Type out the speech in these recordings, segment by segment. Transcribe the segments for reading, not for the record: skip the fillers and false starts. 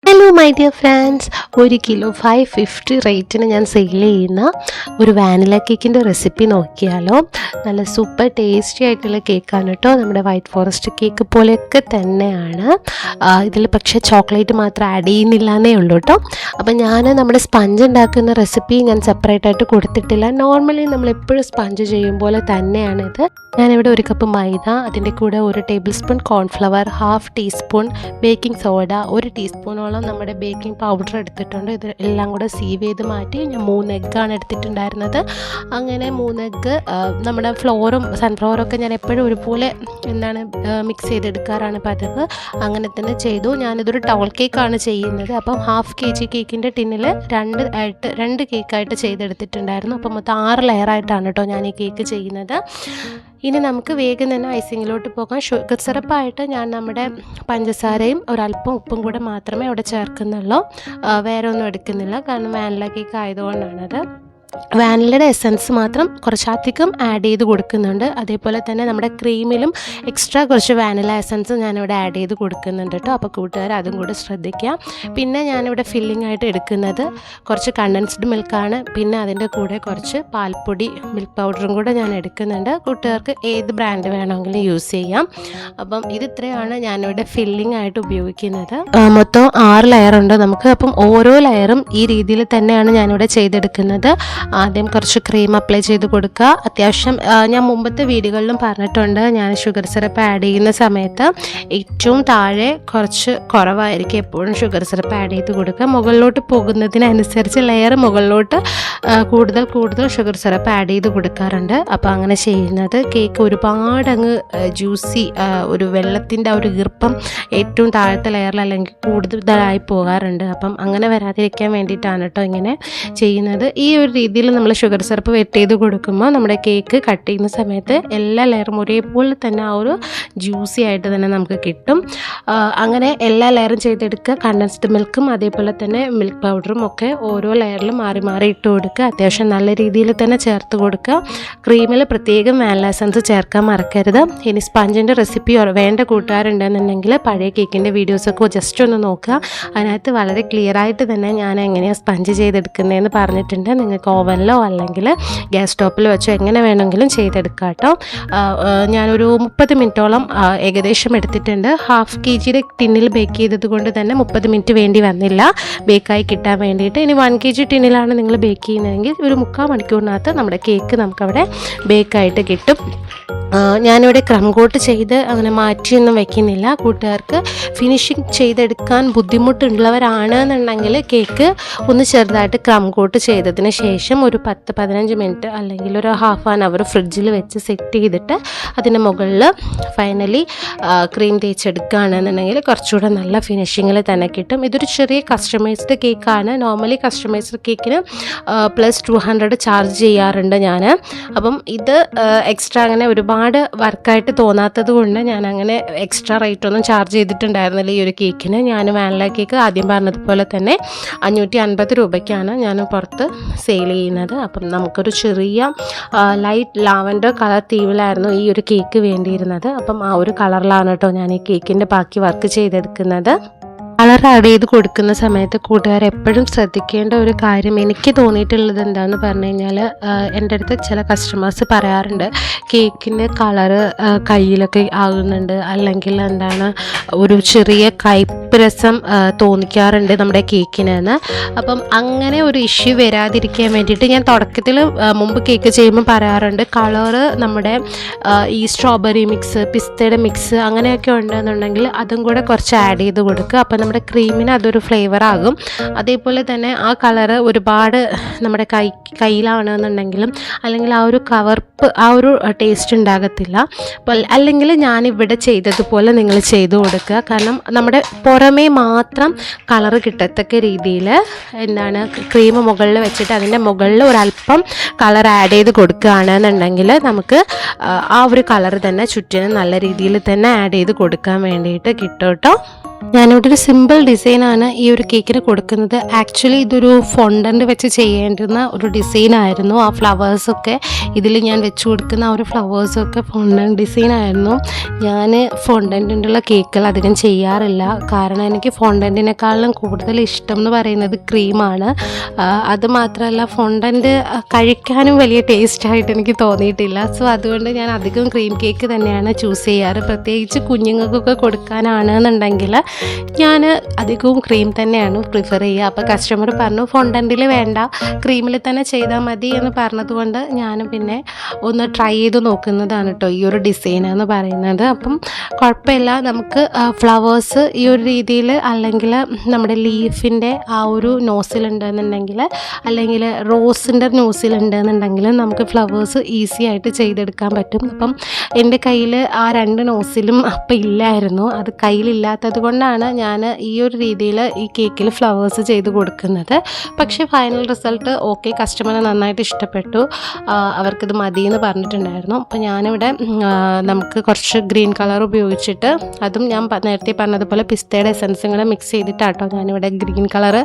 Hello my dear friends, 1 kilo 550 റേറ്റിന് ഞാൻ sale ചെയ്യുന്ന ഒരു വാനില കേക്കിൻ്റെ റെസിപ്പി നോക്കിയാലോ. നല്ല സൂപ്പർ ടേസ്റ്റി ആയിട്ടുള്ള കേക്കാണ് കേട്ടോ. നമ്മുടെ വൈറ്റ് ഫോറസ്റ്റ് കേക്ക് പോലെയൊക്കെ തന്നെയാണ്. ഇതിൽ പക്ഷേ ചോക്ലേറ്റ് മാത്രം ആഡ് ചെയ്യുന്നില്ല എന്നേ ഉള്ളൂ കേട്ടോ. അപ്പം ഞാൻ നമ്മുടെ സ്പഞ്ച് ഉണ്ടാക്കുന്ന റെസിപ്പി ഞാൻ സെപ്പറേറ്റ് ആയിട്ട് കൊടുത്തിട്ടില്ല. നോർമലി നമ്മളെപ്പോഴും സ്പഞ്ച് ചെയ്യും പോലെ തന്നെയാണിത്. ഞാനിവിടെ 1 കപ്പ് മൈദ, അതിൻ്റെ കൂടെ 1 table spoon cornflour, 1/2 teaspoon baking soda, 1 ടീസ്പൂണോളം നമ്മുടെ ബേക്കിംഗ് പൗഡർ എടുത്തിട്ടുണ്ട്. ഇത് എല്ലാം കൂടെ സീവ് ചെയ്ത് മാറ്റി ഞാൻ 3 എഗ്ഗാണ് എടുത്തിട്ടുണ്ടായിരുന്നത്. അങ്ങനെ 3 എഗ്ഗ്, നമ്മുടെ ഫ്ലോറും സൺഫ്ലവറൊക്കെ ഞാൻ എപ്പോഴും ഒരുപോലെ മിക്സ് ചെയ്തെടുക്കാറാണ് പതിവ്. അങ്ങനെ തന്നെ ചെയ്തു. ഞാനിതൊരു ടവൽ കേക്കാണ് ചെയ്യുന്നത്. അപ്പം 1/2 kg കേക്കിൻ്റെ ടിന്നിൽ 2 കേക്കായിട്ട് ചെയ്തെടുത്തിട്ടുണ്ടായിരുന്നു. അപ്പം മൊത്തം 6 ലെയറായിട്ടാണ് കേട്ടോ ഞാൻ ഈ കേക്ക് ചെയ്യുന്നത്. ഇനി നമുക്ക് വേഗം തന്നെ ഐസിങ്ങിലോട്ട് പോകാം. ഷുഗർ സിറപ്പായിട്ട് ഞാൻ നമ്മുടെ പഞ്ചസാരയും ഒരല്പം ഉപ്പും കൂടെ മാത്രമേ അവിടെ ചേർക്കുന്നുള്ളൂ. വേറെ ഒന്നും എടുക്കുന്നില്ല, കാരണം വാനില കേക്ക് ആയതുകൊണ്ടാണത്. വാനിലയുടെ എസൻസ് മാത്രം കുറച്ചധികം ആഡ് ചെയ്ത് കൊടുക്കുന്നുണ്ട്. അതേപോലെ തന്നെ നമ്മുടെ ക്രീമിലും എക്സ്ട്രാ കുറച്ച് വാനില എസൻസ് ഞാനിവിടെ ആഡ് ചെയ്ത് കൊടുക്കുന്നുണ്ട് കേട്ടോ. അപ്പോൾ കൂട്ടുകാർ അതും കൂടെ ശ്രദ്ധിക്കാം. പിന്നെ ഞാനിവിടെ ഫില്ലിംഗ് ആയിട്ട് എടുക്കുന്നത് കുറച്ച് കണ്ടൻസ്ഡ് മിൽക്കാണ്. പിന്നെ അതിൻ്റെ കൂടെ കുറച്ച് പാൽപ്പൊടി, മിൽക്ക് പൗഡറും കൂടെ ഞാൻ എടുക്കുന്നുണ്ട്. കൂട്ടുകാർക്ക് ഏത് ബ്രാൻഡ് വേണമെങ്കിലും യൂസ് ചെയ്യാം. അപ്പം ഇത്രയാണ് ഞാനിവിടെ ഫില്ലിംഗ് ആയിട്ട് ഉപയോഗിക്കുന്നത്. മൊത്തം 6 ലെയറുണ്ട് നമുക്ക്. അപ്പം ഓരോ ലെയറും ഈ രീതിയിൽ തന്നെയാണ് ഞാനിവിടെ ചെയ്തെടുക്കുന്നത്. ആദ്യം കുറച്ച് ക്രീം അപ്ലൈ ചെയ്ത് കൊടുക്കുക. അത്യാവശ്യം ഞാൻ മുമ്പത്തെ വീഡിയോകളിലും പറഞ്ഞിട്ടുണ്ട്, ഞാൻ ഷുഗർ സിറപ്പ് ആഡ് ചെയ്യുന്ന സമയത്ത് ഏറ്റവും താഴെ കുറച്ച് കുറവായിരിക്കും എപ്പോഴും ഷുഗർ സിറപ്പ് ആഡ് ചെയ്ത് കൊടുക്കുക. മുകളിലോട്ട് പോകുന്നതിനനുസരിച്ച് ലെയർ മുകളിലോട്ട് കൂടുതൽ ഷുഗർ സിറപ്പ് ആഡ് ചെയ്ത് കൊടുക്കാറുണ്ട്. അപ്പോൾ അങ്ങനെ ചെയ്യുന്നത് കേക്ക് ഒരുപാട് അങ്ങ് ജ്യൂസി, ഒരു വെള്ളത്തിൻ്റെ ഒരു ഈർപ്പം ഏറ്റവും താഴത്തെ ലെയറിൽ അല്ലെങ്കിൽ കൂടുതലായി പോകാറുണ്ട്. അപ്പം അങ്ങനെ വരാതിരിക്കാൻ വേണ്ടിയിട്ടാണ് കേട്ടോ ഇങ്ങനെ ചെയ്യുന്നത്. ഈ ഒരു രീതിയിൽ നമ്മൾ ഷുഗർ സിറപ്പ് വെറ്റ് ചെയ്ത് കൊടുക്കുമ്പോൾ നമ്മുടെ കേക്ക് കട്ട് ചെയ്യുന്ന സമയത്ത് എല്ലാ ലെയറും ഒരേപോലെ തന്നെ ആ ഒരു ജ്യൂസി ആയിട്ട് തന്നെ നമുക്ക് കിട്ടും. അങ്ങനെ എല്ലാ ലെയറും ചെയ്തെടുക്കുക. കണ്ടൻസ്ഡ് മിൽക്കും അതേപോലെ തന്നെ മിൽക്ക് പൗഡറും ഒക്കെ ഓരോ ലെയറിലും മാറി മാറി ഇട്ട് കൊടുക്കുക. അത്യാവശ്യം നല്ല രീതിയിൽ തന്നെ ചേർത്ത് കൊടുക്കുക. ക്രീമിൽ പ്രത്യേകം വാനില എസൻസ് ചേർക്കാൻ മറക്കരുത്. ഇനി സ്പഞ്ചിൻ്റെ റെസിപ്പി വേണ്ട കൂട്ടുകാരുണ്ടെന്നുണ്ടെങ്കിൽ പഴയ കേക്കിൻ്റെ വീഡിയോസൊക്കെ ജസ്റ്റ് ഒന്ന് നോക്കുക. അതിനകത്ത് വളരെ ക്ലിയർ ആയിട്ട് തന്നെ ഞാൻ എങ്ങനെയാണ് സ്പഞ്ച് ചെയ്തെടുക്കുന്നതെന്ന് പറഞ്ഞിട്ടുണ്ട്. നിങ്ങൾക്ക് ഓവനിലോ അല്ലെങ്കിൽ ഗ്യാസ് സ്റ്റോപ്പിൽ വെച്ചോ എങ്ങനെ വേണമെങ്കിലും ചെയ്തെടുക്കാം കേട്ടോ. ഞാനൊരു 30 മിനിറ്റോളം ഏകദേശം എടുത്തിട്ടുണ്ട്. 1/2 kg ടിന്നിൽ ബേക്ക് ചെയ്തത് കൊണ്ട് തന്നെ 30 മിനിറ്റ് വേണ്ടി വന്നില്ല ബേക്കായി കിട്ടാൻ വേണ്ടിയിട്ട്. ഇനി 1 kg ടിന്നിലാണ് നിങ്ങൾ ബേക്ക് ചെയ്യുന്നതെങ്കിൽ ഒരു 3/4 മണിക്കൂറിനകത്ത് നമ്മുടെ കേക്ക് നമുക്കവിടെ ബേക്കായിട്ട് കിട്ടും. ഞാനിവിടെ ക്രം കോട്ട് ചെയ്ത് അങ്ങനെ മാറ്റിയൊന്നും വയ്ക്കുന്നില്ല. കൂട്ടുകാർക്ക് ഫിനിഷിങ് ചെയ്തെടുക്കാൻ ബുദ്ധിമുട്ടുള്ളവരാണ് എന്നുണ്ടെങ്കിൽ കേക്ക് ഒന്ന് ചെറുതായിട്ട് ക്രം കോട്ട് ചെയ്തതിന് ശേഷം ഒരു 10-15 മിനിറ്റ് അല്ലെങ്കിൽ ഒരു ½ ആൻ അവർ ഫ്രിഡ്ജിൽ വെച്ച് സെറ്റ് ചെയ്തിട്ട് അതിന് മുകളിൽ ഫൈനലി ക്രീം തേച്ചെടുക്കുകയാണെന്നുണ്ടെങ്കിൽ കുറച്ചുകൂടെ നല്ല ഫിനിഷിങ്ങിൽ തന്നെ കിട്ടും. ഇതൊരു ചെറിയ കസ്റ്റമൈസ്ഡ് കേക്കാണ്. നോർമലി കസ്റ്റമൈസ്ഡ് കേക്കിന് +200 ചാർജ് ചെയ്യാറുണ്ട് ഞാൻ. അപ്പം ഇത് എക്സ്ട്രാ അങ്ങനെ ഒരുപാട് വർക്കായിട്ട് തോന്നാത്തത് കൊണ്ട് ഞാൻ അങ്ങനെ എക്സ്ട്രാ റേറ്റ് ഒന്നും ചാർജ് ചെയ്തിട്ടുണ്ടായിരുന്നില്ല ഈ ഒരു കേക്കിന്. ഞാൻ വാനില കേക്ക് ആദ്യം പറഞ്ഞതുപോലെ തന്നെ 550 രൂപയ്ക്കാണ് ഞാൻ പുറത്ത് സെയിൽ ചെയ്യുന്നത്. അപ്പം നമുക്കൊരു ചെറിയ ലൈറ്റ് ലാവൻഡർ കളർ തീമിലായിരുന്നു ഈ ഒരു കേക്ക് വേണ്ടിയിരുന്നത്. അപ്പം ആ ഒരു കളറിലാണ് കേട്ടോ ഞാൻ ഈ കേക്കിൻ്റെ ബാക്കി വർക്ക് ചെയ്തെടുക്കുന്നത്. കളർ ആഡ് ചെയ്ത് കൊടുക്കുന്ന സമയത്ത് കൂട്ടുകാർ എപ്പോഴും ശ്രദ്ധിക്കേണ്ട ഒരു കാര്യം എനിക്ക് തോന്നിയിട്ടുള്ളത് എന്താണെന്ന് പറഞ്ഞു കഴിഞ്ഞാൽ, എൻ്റെ അടുത്ത് ചില കസ്റ്റമേഴ്സ് പറയാറുണ്ട് കേക്കിൻ്റെ കളറ് കയ്യിലൊക്കെ ആകുന്നുണ്ട്, അല്ലെങ്കിൽ ഒരു ചെറിയ കയ്പ്പ് രസം തോന്നിക്കാറുണ്ട് നമ്മുടെ കേക്കിനെന്ന്. അപ്പം അങ്ങനെ ഒരു ഇഷ്യൂ വരാതിരിക്കാൻ വേണ്ടിയിട്ട് ഞാൻ തുടക്കത്തിൽ മുമ്പ് കേക്ക് ചെയ്യുമ്പോൾ പറയാറുണ്ട്, കളറ് നമ്മുടെ ഈ സ്ട്രോബെറി മിക്സ്, പിസ്തയുടെ മിക്സ് അങ്ങനെയൊക്കെ ഉണ്ടെന്നുണ്ടെങ്കിൽ അതും കൂടെ കുറച്ച് ആഡ് ചെയ്ത് കൊടുക്കുക. അപ്പം നമ്മുടെ ക്രീമിന് അതൊരു ഫ്ലേവർ ആകും. അതേപോലെ തന്നെ ആ കളറ് ഒരുപാട് നമ്മുടെ കയ്യിലാണെന്നുണ്ടെങ്കിലും അല്ലെങ്കിൽ ആ ഒരു കവർപ്പ്, ആ ഒരു ടേസ്റ്റ് ഉണ്ടാകത്തില്ല. അല്ലെങ്കിൽ ഞാനിവിടെ ചെയ്തതുപോലെ നിങ്ങൾ ചെയ്ത് കൊടുക്കുക. കാരണം നമ്മുടെ പുറമേ മാത്രം കളറ് കിട്ടത്തക്ക രീതിയിൽ ക്രീം മുകളിൽ വെച്ചിട്ട് അതിൻ്റെ മുകളിൽ ഒരല്പം കളർ ആഡ് ചെയ്ത് കൊടുക്കുകയാണെന്നുണ്ടെങ്കിൽ നമുക്ക് ആ ഒരു കളർ തന്നെ ചുറ്റിനും നല്ല രീതിയിൽ തന്നെ ആഡ് ചെയ്ത് കൊടുക്കാൻ വേണ്ടിയിട്ട് കിട്ടും കേട്ടോ. ഞാനിവിടെ ഒരു സിമ്പിൾ ഡിസൈനാണ് ഈ ഒരു കേക്കിന് കൊടുക്കുന്നത്. ആക്ച്വലി ഇതൊരു ഫോണ്ടൻ്റ് വെച്ച് ചെയ്യേണ്ടുന്ന ഒരു ഡിസൈനായിരുന്നു. ആ ഫ്ലവേഴ്സൊക്കെ ഇതിൽ ഞാൻ വെച്ച് കൊടുക്കുന്ന ആ ഒരു ഫ്ലവേഴ്സൊക്കെ ഫോണ്ടൻ്റ് ഡിസൈനായിരുന്നു. ഞാൻ ഫോണ്ടൻ്റിലുള്ള കേക്കുകൾ അധികം ചെയ്യാറില്ല. കാരണം എനിക്ക് ഫോണ്ടൻറ്റിനേക്കാളും കൂടുതൽ ഇഷ്ടം എന്ന് പറയുന്നത് ക്രീമാണ്. അതുമാത്രമല്ല ഫോണ്ടൻ്റ് കഴിക്കാനും വലിയ ടേസ്റ്റായിട്ട് എനിക്ക് തോന്നിയിട്ടില്ല. സോ അതുകൊണ്ട് ഞാൻ അധികം ക്രീം കേക്ക് തന്നെയാണ് ചൂസ് ചെയ്യാറ്. പ്രത്യേകിച്ച് കുഞ്ഞുങ്ങൾക്കൊക്കെ കൊടുക്കാനാണെന്നുണ്ടെങ്കിൽ ഞാൻ അധികവും ക്രീം തന്നെയാണ് പ്രിഫർ ചെയ്യുക. അപ്പോൾ കസ്റ്റമർ പറഞ്ഞു ഫോണ്ടൻറ്റിൽ വേണ്ട, ക്രീമിൽ തന്നെ ചെയ്താൽ മതി എന്ന് പറഞ്ഞതുകൊണ്ട് ഞാൻ പിന്നെ ഒന്ന് ട്രൈ ചെയ്ത് നോക്കുന്നതാണ് കേട്ടോ ഈ ഒരു ഡിസൈൻ എന്ന് പറയുന്നത്. അപ്പം കുഴപ്പമില്ല, നമുക്ക് ഫ്ലവേഴ്സ് ഈ ഒരു രീതിയിൽ അല്ലെങ്കിൽ നമ്മുടെ ലീഫിൻ്റെ ആ ഒരു നോസിലുണ്ടെന്നുണ്ടെങ്കിൽ അല്ലെങ്കിൽ റോസിൻ്റെ നോസിലുണ്ടെന്നുണ്ടെങ്കിൽ നമുക്ക് ഫ്ലവേഴ്സ് ഈസി ആയിട്ട് ചെയ്തെടുക്കാൻ പറ്റും. അപ്പം എൻ്റെ കയ്യിൽ ആ 2 നോസിലും അപ്പം ഇല്ലായിരുന്നു. അത് കയ്യിലില്ലാത്തത് കൊണ്ടാണ് ഞാൻ ഈ ഒരു രീതിയിൽ ഈ കേക്കിൽ ഫ്ലവേഴ്സ് ചെയ്ത് കൊടുക്കുന്നത്. പക്ഷേ ഫൈനൽ റിസൾട്ട് ഓക്കെ, കസ്റ്റമറിന് നന്നായിട്ട് ഇഷ്ടപ്പെട്ടു, അവർക്കിത് മതി എന്ന് പറഞ്ഞിട്ടുണ്ടായിരുന്നു. അപ്പോൾ ഞാനിവിടെ നമുക്ക് കുറച്ച് ഗ്രീൻ കളർ ഉപയോഗിച്ചിട്ട്, അതും ഞാൻ നേരത്തെ പറഞ്ഞതുപോലെ പിസ്തയുടെ എസൻസും കൂടെ മിക്സ് ചെയ്തിട്ടാട്ടോ ഞാനിവിടെ ഗ്രീൻ കളറ്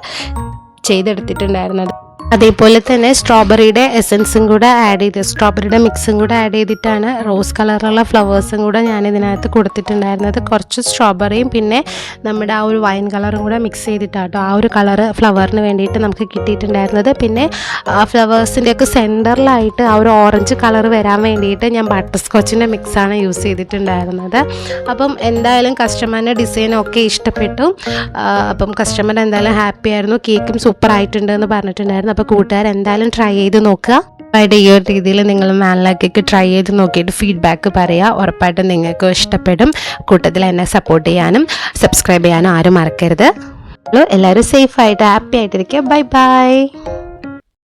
ചെയ്തെടുത്തിട്ടുണ്ടായിരുന്നത്. അതേപോലെ തന്നെ സ്ട്രോബെറിയുടെ എസൻസും കൂടെ സ്ട്രോബെറിയുടെ മിക്സും കൂടെ ആഡ് ചെയ്തിട്ടാണ് റോസ് കളറുള്ള ഫ്ലവേഴ്സും കൂടെ ഞാൻ ഇതിനകത്ത് കൊടുത്തിട്ടുണ്ടായിരുന്നത്. കുറച്ച് സ്ട്രോബെറിയും പിന്നെ നമ്മുടെ ആ ഒരു വൈൻ കളറും കൂടെ മിക്സ് ചെയ്തിട്ടാട്ടോ ആ ഒരു കളറ് ഫ്ലവറിന് വേണ്ടിയിട്ട് നമുക്ക് കിട്ടിയിട്ടുണ്ടായിരുന്നത്. പിന്നെ ഫ്ലവേഴ്സിൻ്റെയൊക്കെ സെൻറ്ററിലായിട്ട് ആ ഒരു ഓറഞ്ച് കളർ വരാൻ വേണ്ടിയിട്ട് ഞാൻ ബട്ടർ സ്കോച്ചിൻ്റെ മിക്സാണ് യൂസ് ചെയ്തിട്ടുണ്ടായിരുന്നത്. അപ്പം എന്തായാലും കസ്റ്റമറിൻ്റെ ഡിസൈനൊക്കെ ഇഷ്ടപ്പെട്ടു. അപ്പം കസ്റ്റമർ എന്തായാലും ഹാപ്പി ആയിരുന്നു. കേക്കും സൂപ്പർ ആയിട്ടുണ്ട് എന്ന് പറഞ്ഞിട്ടുണ്ടായിരുന്നു. അപ്പോൾ കൂട്ടുകാർ എന്തായാലും ട്രൈ ചെയ്ത് നോക്കുക. ഉറപ്പായിട്ട് ഈ ഒരു രീതിയിൽ നിങ്ങൾ വാനില കേക്ക് ട്രൈ ചെയ്ത് നോക്കിയിട്ട് ഫീഡ്ബാക്ക് പറയുക. ഉറപ്പായിട്ടും നിങ്ങൾക്ക് ഇഷ്ടപ്പെടും. കൂട്ടത്തിൽ എന്നെ സപ്പോർട്ട് ചെയ്യാനും സബ്സ്ക്രൈബ് ചെയ്യാനും ആരും മറക്കരുത്. എല്ലാവരും സേഫായിട്ട് ഹാപ്പി ആയിട്ടിരിക്കുക. Bye bye.